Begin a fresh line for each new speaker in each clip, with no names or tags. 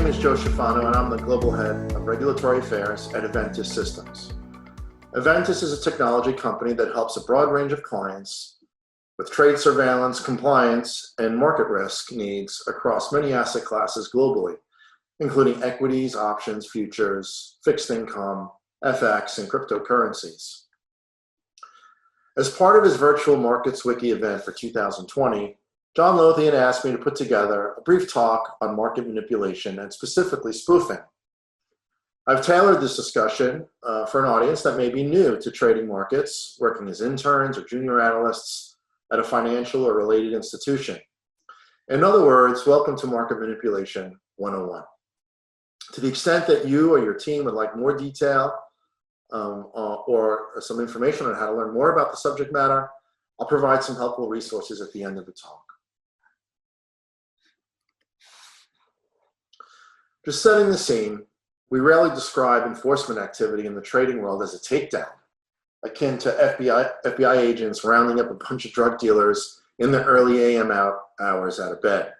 is Joe Schifano, and I'm the Global Head of Regulatory Affairs at Eventus Systems. Eventus is a technology company that helps a broad range of clients with trade surveillance, compliance, and market risk needs across many asset classes globally, including equities, options, futures, fixed income, FX, and cryptocurrencies. As part of his virtual MarketsWiki event for 2020, John Lothian asked me to put together a brief talk on market manipulation and specifically spoofing. I've tailored this discussion for an audience that may be new to trading markets, working as interns or junior analysts at a financial or related institution. In other words, welcome to Market Manipulation 101. To the extent that you or your team would like more detail or some information on how to learn more about the subject matter, I'll provide some helpful resources at the end of the talk. Just setting the scene, we rarely describe enforcement activity in the trading world as a takedown, akin to FBI agents rounding up a bunch of drug dealers in the early AM hours out of bed.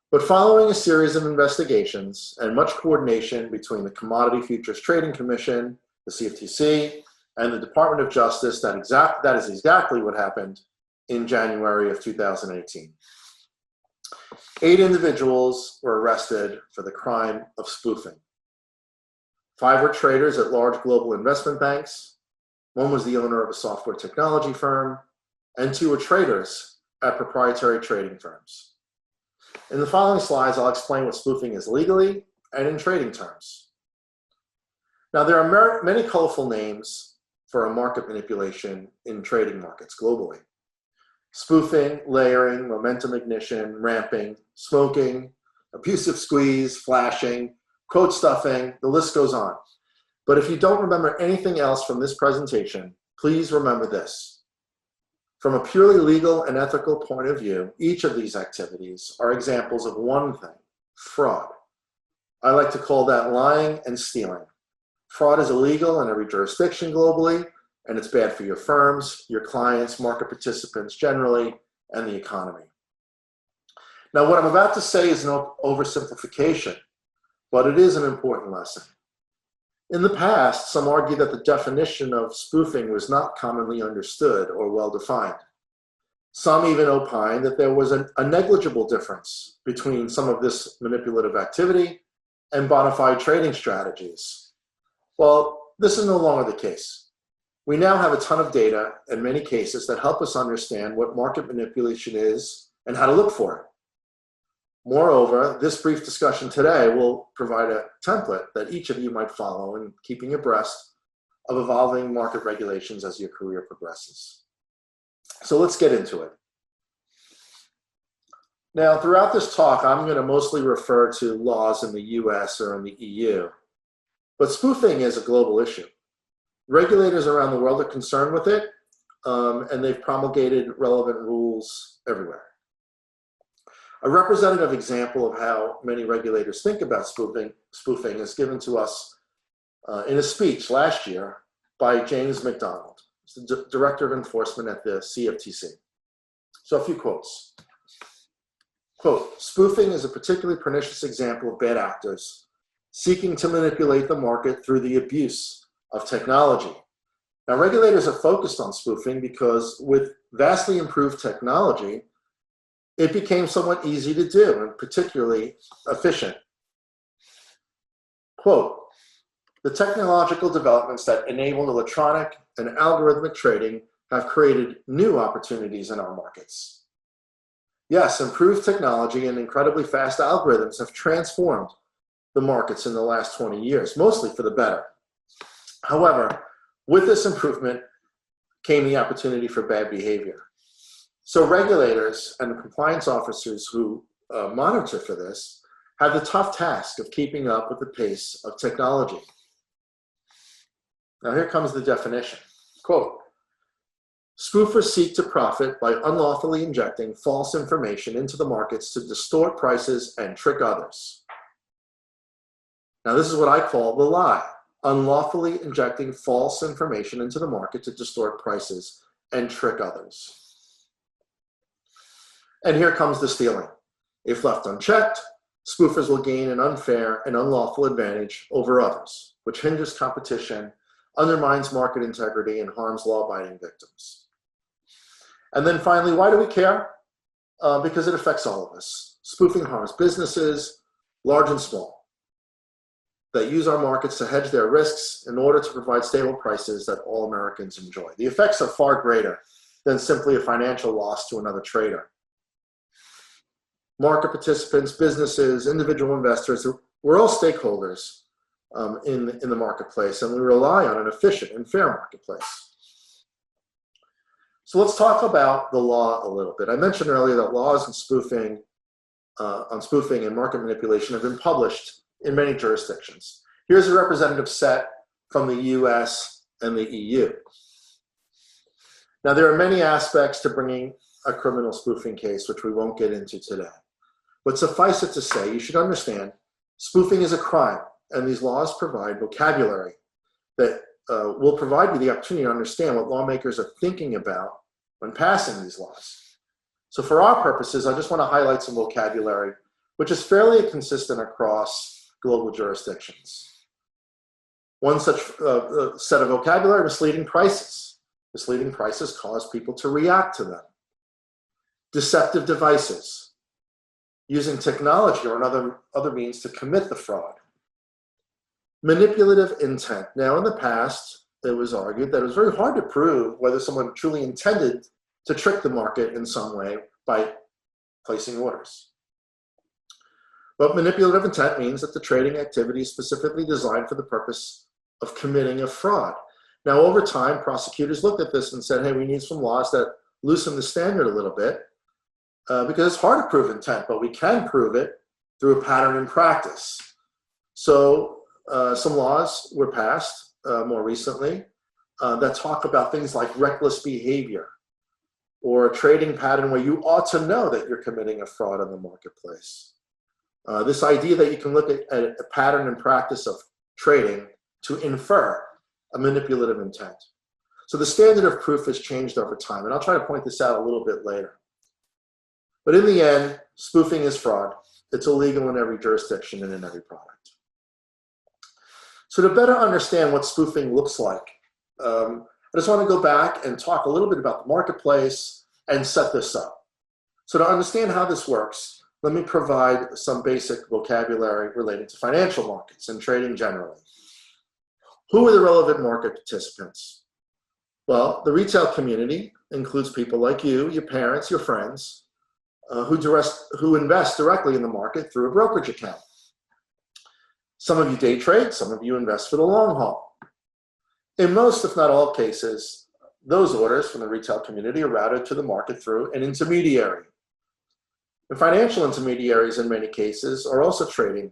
But following a series of investigations and much coordination between the Commodity Futures Trading Commission, the CFTC, and the Department of Justice, that is exactly what happened in January of 2018. 8 individuals were arrested for the crime of spoofing. 5 were traders at large global investment banks, 1 was the owner of a software technology firm, and 2 were traders at proprietary trading firms. In the following slides, I'll explain what spoofing is legally and in trading terms. Now, there are many colorful names for a market manipulation in trading markets globally. Spoofing, layering, momentum ignition, ramping, smoking, abusive squeeze, flashing, quote stuffing, the list goes on. But if you don't remember anything else from this presentation, please remember this. From a purely legal and ethical point of view, each of these activities are examples of one thing: fraud. I like to call that lying and stealing. Fraud is illegal in every jurisdiction globally, and it's bad for your firms, your clients, market participants generally, and the economy. Now, what I'm about to say is no oversimplification, but it is an important lesson. In the past, some argue that the definition of spoofing was not commonly understood or well-defined. Some even opine that there was a negligible difference between some of this manipulative activity and bona fide trading strategies. Well, this is no longer the case. We now have a ton of data in many cases that help us understand what market manipulation is and how to look for it. Moreover, this brief discussion today will provide a template that each of you might follow in keeping abreast of evolving market regulations as your career progresses. So let's get into it. Now, throughout this talk, I'm going to mostly refer to laws in the US or in the EU, but spoofing is a global issue. Regulators around the world are concerned with it, and they've promulgated relevant rules everywhere. A representative example of how many regulators think about spoofing is given to us in a speech last year by James McDonald, the Director of Enforcement at the CFTC. So a few quotes. Quote, "Spoofing is a particularly pernicious example of bad actors seeking to manipulate the market through the abuse of technology." Now, regulators are focused on spoofing because with vastly improved technology, it became somewhat easy to do and particularly efficient. Quote, "The technological developments that enable electronic and algorithmic trading have created new opportunities in our markets. Yes, improved technology and incredibly fast algorithms have transformed the markets in the last 20 years, mostly for the better. However, with this improvement came the opportunity for bad behavior. So regulators and the compliance officers who monitor for this have the tough task of keeping up with the pace of technology." Now here comes the definition. Quote, "Spoofers seek to profit by unlawfully injecting false information into the markets to distort prices and trick others." Now this is what I call the lie. Unlawfully injecting false information into the market to distort prices and trick others. And here comes the stealing. If left unchecked, spoofers will gain an unfair and unlawful advantage over others, which hinders competition, undermines market integrity, and harms law-abiding victims. And then finally, why do we care? Because it affects all of us. Spoofing harms businesses, large and small, that use our markets to hedge their risks in order to provide stable prices that all Americans enjoy. The effects are far greater than simply a financial loss to another trader. Market participants, businesses, individual investors, we're all stakeholders in the marketplace, and we rely on an efficient and fair marketplace. So let's talk about the law a little bit. I mentioned earlier that laws on spoofing and market manipulation have been published in many jurisdictions. Here's a representative set from the US and the EU. Now, there are many aspects to bringing a criminal spoofing case, which we won't get into today. But suffice it to say, you should understand, spoofing is a crime, and these laws provide vocabulary that will provide you the opportunity to understand what lawmakers are thinking about when passing these laws. So for our purposes, I just want to highlight some vocabulary, which is fairly consistent across global jurisdictions. One such set of vocabulary: misleading prices. Misleading prices cause people to react to them. Deceptive devices, using technology or other means to commit the fraud. Manipulative intent. Now, in the past, it was argued that it was very hard to prove whether someone truly intended to trick the market in some way by placing orders. But manipulative intent means that the trading activity is specifically designed for the purpose of committing a fraud. Now, over time, prosecutors looked at this and said, hey, we need some laws that loosen the standard a little bit because it's hard to prove intent, but we can prove it through a pattern in practice. So some laws were passed more recently that talk about things like reckless behavior or a trading pattern where you ought to know that you're committing a fraud in the marketplace. This idea that you can look at a pattern and practice of trading to infer a manipulative intent. So the standard of proof has changed over time, and I'll try to point this out a little bit later. But in the end, spoofing is fraud. It's illegal in every jurisdiction and in every product. So to better understand what spoofing looks like, I just want to go back and talk a little bit about the marketplace and set this up. So to understand how this works, let me provide some basic vocabulary related to financial markets and trading generally. Who are the relevant market participants? Well, the retail community includes people like you, your parents, your friends, who invest directly in the market through a brokerage account. Some of you day trade, some of you invest for the long haul. In most, if not all cases, those orders from the retail community are routed to the market through an intermediary. And financial intermediaries, in many cases, are also trading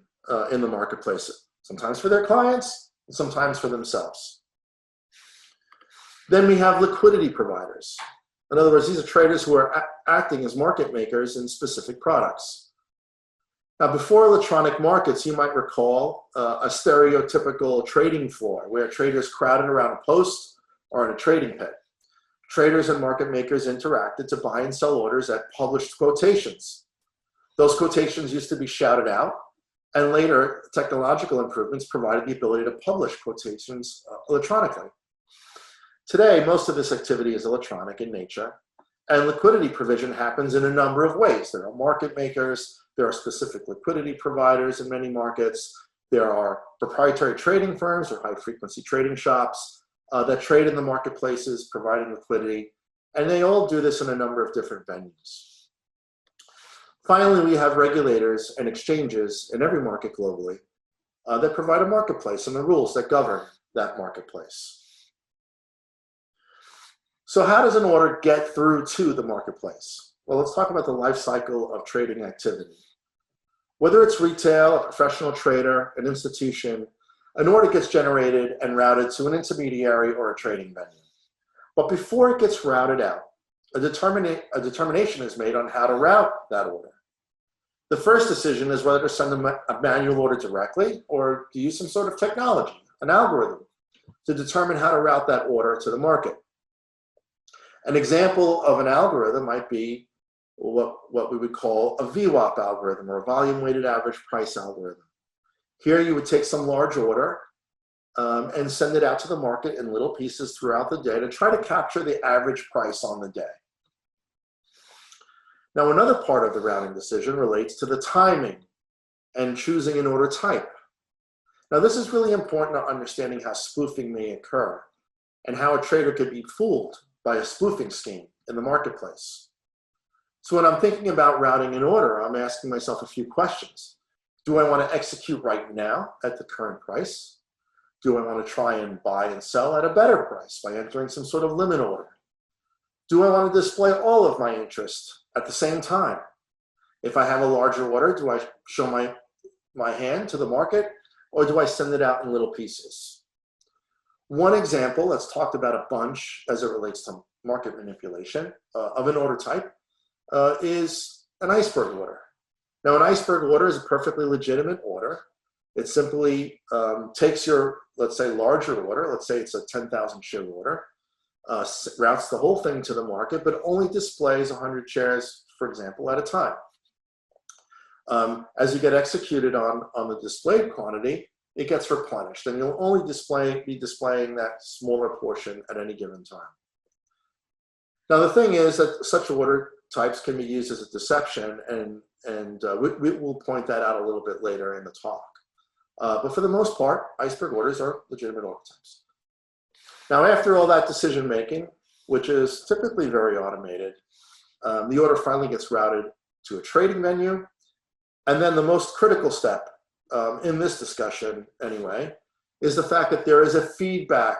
in the marketplace, sometimes for their clients, and sometimes for themselves. Then we have liquidity providers. In other words, these are traders who are acting as market makers in specific products. Now, before electronic markets, you might recall a stereotypical trading floor where traders crowded around a post or in a trading pit. Traders and market makers interacted to buy and sell orders at published quotations. Those quotations used to be shouted out, and later technological improvements provided the ability to publish quotations electronically. Today, most of this activity is electronic in nature, and liquidity provision happens in a number of ways. There are market makers, there are specific liquidity providers in many markets, there are proprietary trading firms or high-frequency trading shops that trade in the marketplaces, providing liquidity, and they all do this in a number of different venues. Finally, we have regulators and exchanges in every market globally that provide a marketplace and the rules that govern that marketplace. So how does an order get through to the marketplace? Well, let's talk about the life cycle of trading activity. Whether it's retail, a professional trader, an institution, an order gets generated and routed to an intermediary or a trading venue. But before it gets routed out, a determination is made on how to route that order. The first decision is whether to send a manual order directly or to use some sort of technology, an algorithm, to determine how to route that order to the market. An example of an algorithm might be what we would call a VWAP algorithm, or a volume weighted average price algorithm. Here you would take some large order and send it out to the market in little pieces throughout the day to try to capture the average price on the day. Now, another part of the routing decision relates to the timing and choosing an order type. Now, this is really important to understanding how spoofing may occur and how a trader could be fooled by a spoofing scheme in the marketplace. So when I'm thinking about routing an order, I'm asking myself a few questions. Do I want to execute right now at the current price? Do I want to try and buy and sell at a better price by entering some sort of limit order? Do I want to display all of my interest at the same time? If I have a larger order, do I show my hand to the market, or do I send it out in little pieces? One example that's talked about a bunch as it relates to market manipulation of an order type is an iceberg order. Now, an iceberg order is a perfectly legitimate order. It simply takes your, let's say, larger order, let's say it's a 10,000 share order, routes the whole thing to the market, but only displays 100 shares, for example, at a time. As you get executed on the displayed quantity, it gets replenished, and you'll only be displaying that smaller portion at any given time. Now, the thing is that such order types can be used as a deception, and we will point that out a little bit later in the talk. But for the most part, iceberg orders are legitimate order types. Now, after all that decision making, which is typically very automated, the order finally gets routed to a trading venue. And then the most critical step in this discussion, anyway, is the fact that there is a feedback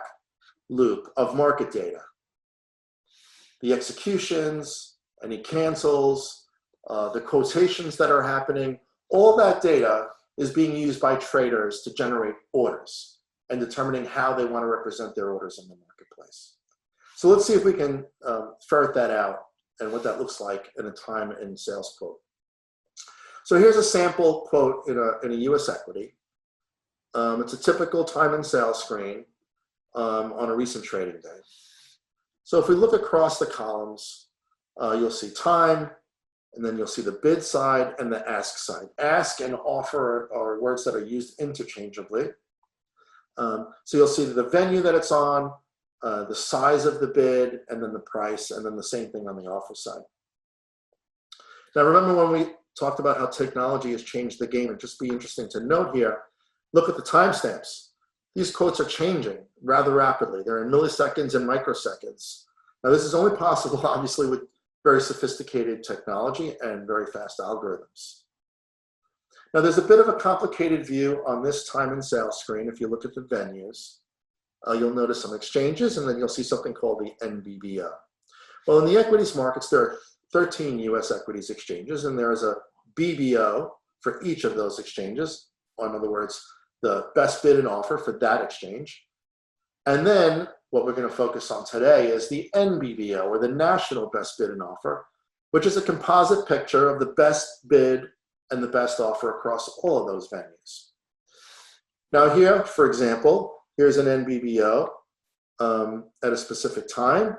loop of market data. The executions, any cancels, the quotations that are happening, all that data is being used by traders to generate orders and determining how they want to represent their orders in the marketplace. So let's see if we can ferret that out and what that looks like in a time and sales quote. So here's a sample quote in a US equity. It's a typical time and sales screen on a recent trading day. So if we look across the columns, you'll see time, and then you'll see the bid side and the ask side. Ask and offer are words that are used interchangeably. So you'll see the venue that it's on, the size of the bid, and then the price, and then the same thing on the offer side. Now, remember when we talked about how technology has changed the game, and just be interesting to note here, look at the timestamps. These quotes are changing rather rapidly. They're in milliseconds and microseconds. Now, this is only possible, obviously, with very sophisticated technology and very fast algorithms. Now, there's a bit of a complicated view on this time and sales screen. If you look at the venues, you'll notice some exchanges, and then you'll see something called the NBBO. Well, in the equities markets, there are 13 US equities exchanges, and there is a BBO for each of those exchanges. In other words, the best bid and offer for that exchange. And then what we're going to focus on today is the NBBO, or the National Best Bid and Offer, which is a composite picture of the best bid and the best offer across all of those venues. Now here, for example, here's an NBBO at a specific time.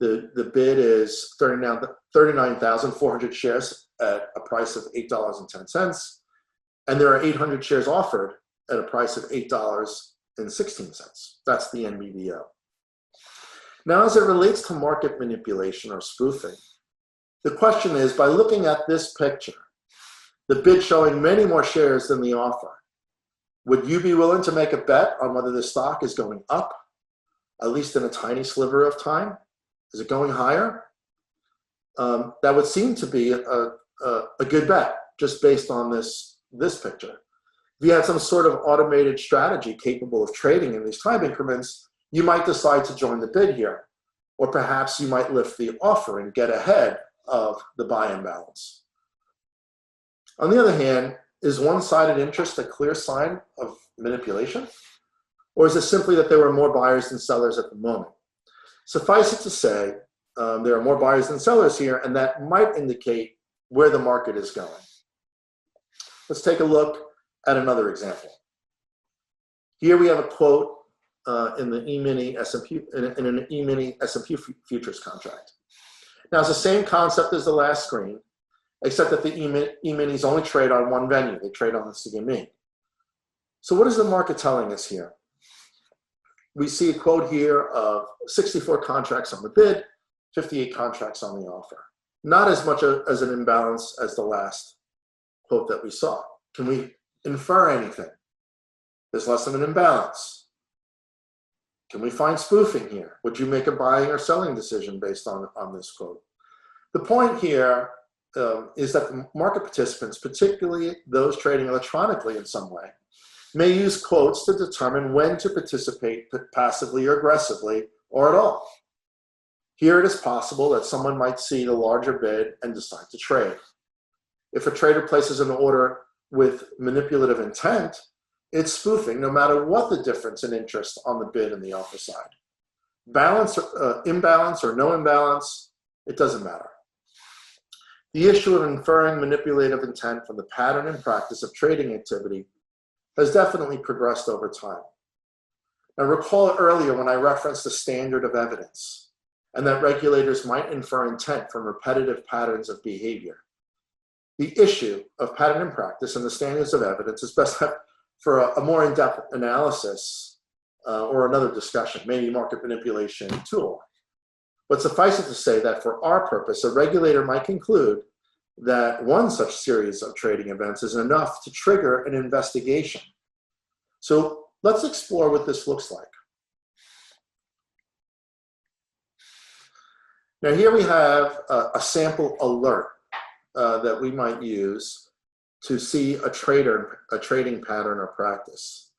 The bid is 39,400 shares at a price of $8.10, and there are 800 shares offered at a price of $8.16. That's the NBBO. Now, as it relates to market manipulation or spoofing, the question is, by looking at this picture, the bid showing many more shares than the offer, would you be willing to make a bet on whether the stock is going up, at least in a tiny sliver of time? Is it going higher? That would seem to be a good bet, just based on this picture. If you had some sort of automated strategy capable of trading in these time increments, you might decide to join the bid here. Or perhaps you might lift the offer and get ahead of the buy imbalance. On the other hand, is one-sided interest a clear sign of manipulation? Or is it simply that there were more buyers than sellers at the moment? Suffice it to say, there are more buyers than sellers here, and that might indicate where the market is going. Let's take a look at another example. Here we have a quote in the E-mini S&P, in an E-mini S&P futures contract. Now, it's the same concept as the last screen, except that the E-minis only trade on one venue. They trade on the CME. So what is the market telling us here? We see a quote here of 64 contracts on the bid, 58 contracts on the offer. Not as much as an imbalance as the last quote that we saw. Can we infer anything? There's less of an imbalance. Can we find spoofing here? Would you make a buying or selling decision based on this quote? The point here is that the market participants, particularly those trading electronically in some way, may use quotes to determine when to participate passively or aggressively, or at all. Here it is possible that someone might see the larger bid and decide to trade. If a trader places an order with manipulative intent, it's spoofing no matter what the difference in interest on the bid and the offer side. Balance, imbalance or no imbalance, it doesn't matter. The issue of inferring manipulative intent from the pattern and practice of trading activity has definitely progressed over time. Now recall earlier when I referenced the standard of evidence and that regulators might infer intent from repetitive patterns of behavior. The issue of pattern and practice and the standards of evidence is best left for a more in-depth analysis or another discussion, maybe market manipulation tool. But suffice it to say that for our purpose, a regulator might conclude that one such series of trading events is enough to trigger an investigation. So let's explore what this looks like. Now here we have a sample alert that we might use to see a trading pattern or practice.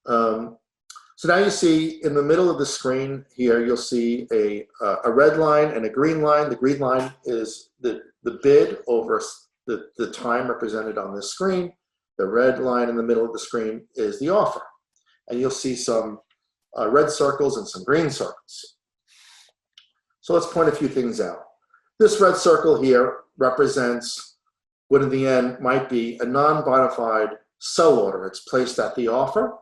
So now you see in the middle of the screen here, you'll see a red line and a green line. The green line is the bid over the time represented on this screen. The red line in the middle of the screen is the offer. And you'll see some red circles and some green circles. So let's point a few things out. This red circle here represents what in the end might be a non-bona-fide sell order. It's placed at the offer.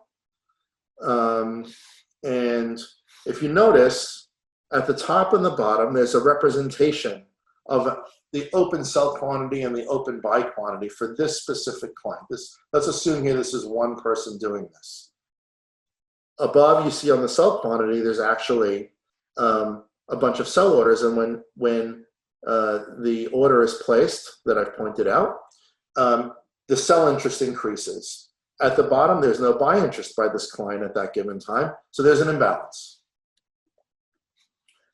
And if you notice, at the top and the bottom, there's a representation of the open sell quantity and the open buy quantity for this specific client. Let's assume here this is one person doing this. Above, you see on the sell quantity, there's actually a bunch of sell orders, and when the order is placed that I've pointed out, the sell interest increases. At the bottom, there's no buy interest by this client at that given time, so there's an imbalance.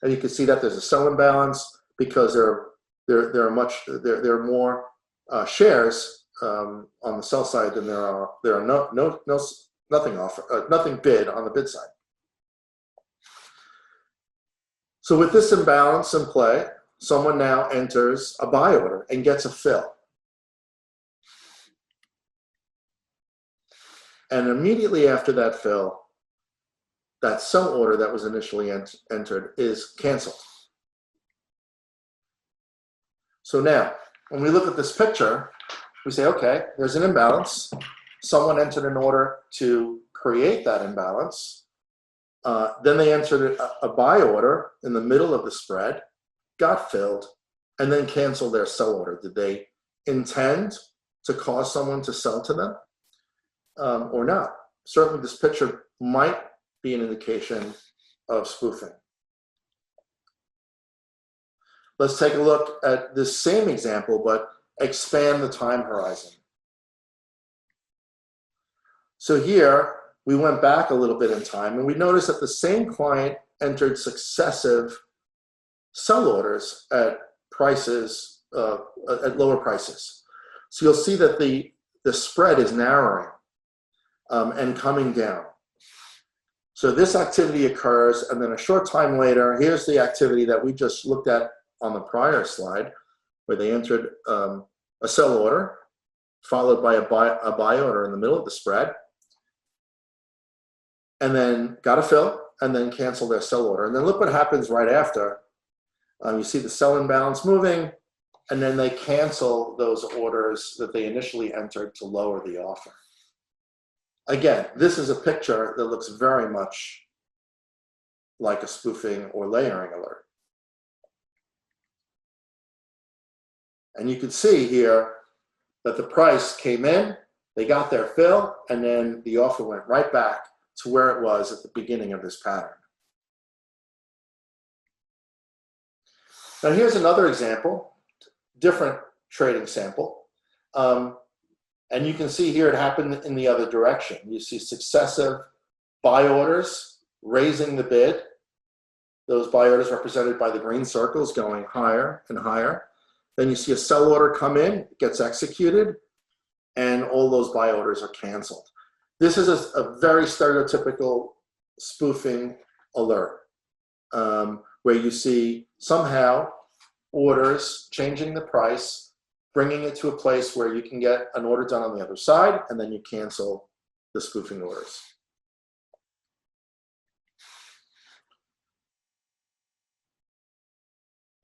And you can see that there's a sell imbalance because there are more shares on the sell side than there are nothing bid on the bid side. So with this imbalance in play, someone now enters a buy order and gets a fill. And immediately after that fill, that sell order that was initially entered is canceled. So now, when we look at this picture, we say, okay, there's an imbalance. Someone entered an order to create that imbalance. Then they entered a buy order in the middle of the spread, got filled, and then canceled their sell order. Did they intend to cause someone to sell to them or not? Certainly this picture might be an indication of spoofing. Let's take a look at this same example, but expand the time horizon. So here, we went back a little bit in time, and we noticed that the same client entered successive sell orders at prices, at lower prices. So you'll see that the spread is narrowing and coming down. So this activity occurs, and then a short time later, here's the activity that we just looked at on the prior slide, where they entered a sell order, followed by a buy order in the middle of the spread, and then got a fill, and then canceled their sell order. And then look what happens right after. You see the sell imbalance moving, and then they cancel those orders that they initially entered to lower the offer. Again, this is a picture that looks very much like a spoofing or layering alert. And you can see here that the price came in, they got their fill, and then the offer went right back to where it was at the beginning of this pattern. Now here's another example, different trading sample. And you can see here it happened in the other direction. You see successive buy orders raising the bid. Those buy orders represented by the green circles going higher and higher. Then you see a sell order come in, it gets executed, and all those buy orders are canceled. This is a very stereotypical spoofing alert, where you see somehow orders changing the price, bringing it to a place where you can get an order done on the other side, and then you cancel the spoofing orders.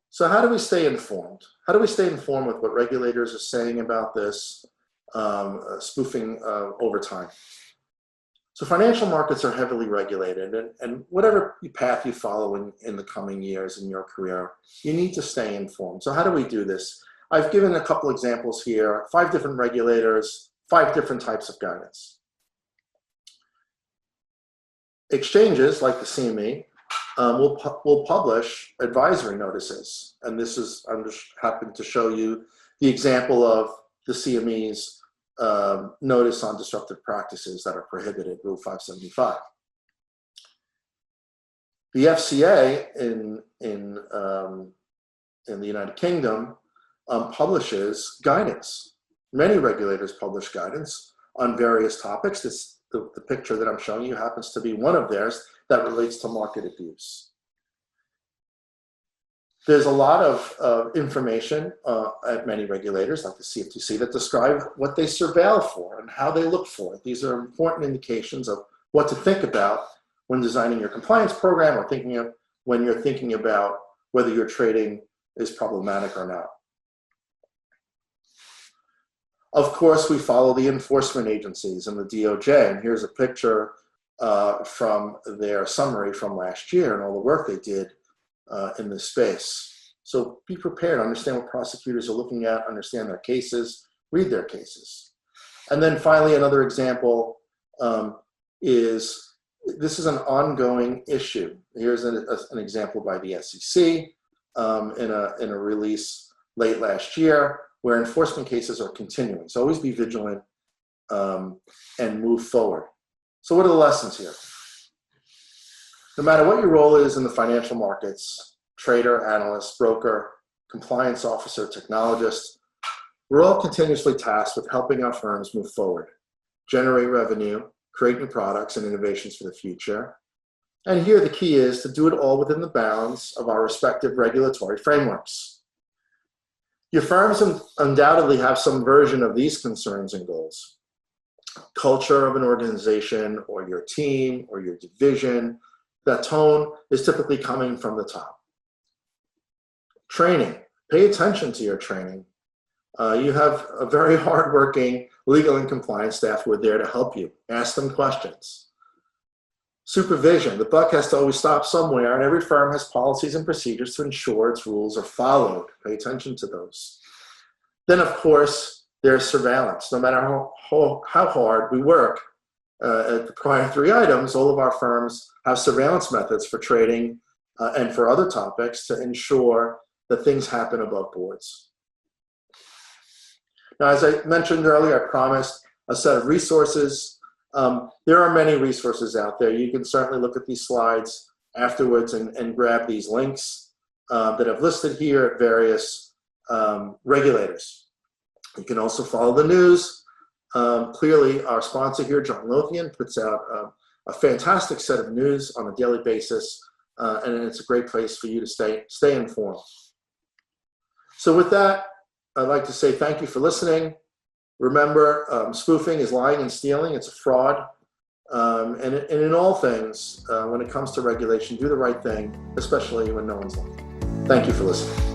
So how do we stay informed? How do we stay informed with what regulators are saying about this spoofing over time? So financial markets are heavily regulated, and whatever path you follow in the coming years in your career, you need to stay informed. So how do we do this? I've given a couple examples here, 5 different regulators, 5 different types of guidance. Exchanges like the CME will publish advisory notices, and this is, I'm just happen to show you the example of the CME's notice on disruptive practices that are prohibited, Rule 575. The FCA in the United Kingdom publishes guidance. Many regulators publish guidance on various topics. The picture that I'm showing you happens to be one of theirs that relates to market abuse. There's a lot of information at many regulators, like the CFTC, that describe what they surveil for and how they look for it. These are important indications of what to think about when designing your compliance program, or when you're thinking about whether your trading is problematic or not. Of course, we follow the enforcement agencies and the DOJ, and here's a picture from their summary from last year and all the work they did in this space. So be prepared, understand what prosecutors are looking at, understand their cases, read their cases. And then finally, another example is, this is an ongoing issue. Here's an example by the SEC in a release late last year, where enforcement cases are continuing. So always be vigilant and move forward. So what are the lessons here? No matter what your role is in the financial markets, trader, analyst, broker, compliance officer, technologist, we're all continuously tasked with helping our firms move forward, generate revenue, create new products and innovations for the future. And here the key is to do it all within the bounds of our respective regulatory frameworks. Your firms undoubtedly have some version of these concerns and goals. Culture of an organization or your team or your division, that tone is typically coming from the top. Training, pay attention to your training. You have a very hardworking legal and compliance staff who are there to help you. Ask them questions. Supervision, the buck has to always stop somewhere, and every firm has policies and procedures to ensure its rules are followed. Pay attention to those. Then, of course, there's surveillance. No matter how hard we work at the prior 3 items, all of our firms have surveillance methods for trading and for other topics to ensure that things happen above boards. Now, as I mentioned earlier, I promised a set of resources. There are many resources out there. You can certainly look at these slides afterwards and grab these links that I've listed here at various regulators. You can also follow the news. Clearly, our sponsor here, John Lothian, puts out a fantastic set of news on a daily basis, and it's a great place for you to stay informed. So with that, I'd like to say thank you for listening. Remember, spoofing is lying and stealing. It's a fraud. And in all things, when it comes to regulation, do the right thing, especially when no one's looking. Thank you for listening.